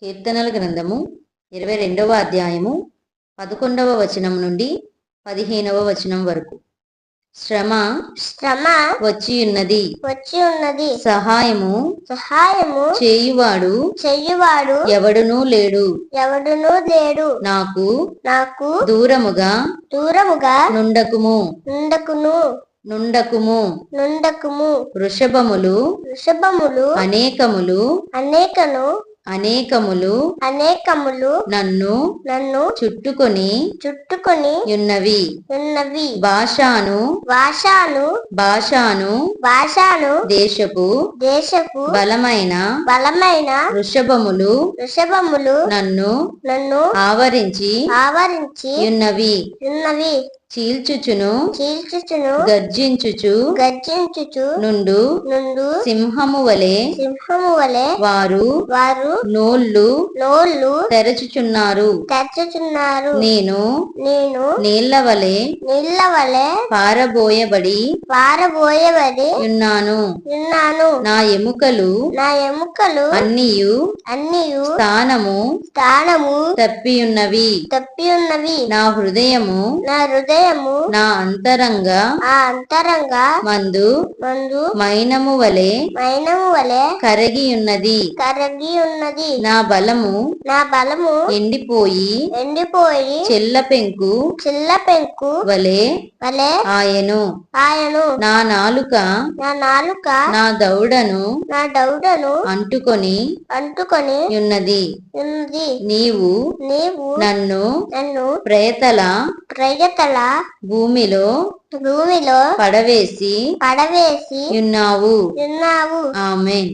కీర్తనల గ్రంథము 22వ అధ్యాయము 11వ వచనం నుండి 15వ వచనం వరకు. శ్రమ వచ్చి ఉన్నది, సహాయము చేయువాడు ఎవడునూ లేడు, నాకు దూరముగా నుండకుము. వృషభములు అనేకములు నన్ను చుట్టుకొని ఉన్నవి. బాషాను దేశపు బలమైన వృషభములు నన్ను ఆవరించి ఉన్నవి. చీల్చుచును గర్జించుచు నుండు సింహము వలె వారు నోళ్ళు తెరచుచున్నారు. నేను నీళ్ల వలె పారబోయబడి ఉన్నాను. నా ఎముకలు అన్నియు స్థానము తప్పియున్నవి. నా హృదయము నా అంతరంగ మందు మైనము వలె కరగి ఉన్నది. నా బలము ఎండిపోయి చెల్ల పెంకు వలె ఆయను. నా నాలుక నా దౌడను అంటుకొని ఉన్నది. నీవు నన్ను ప్రేతల భూమిలో పడవేసి ఉన్నావు. ఆమేన్.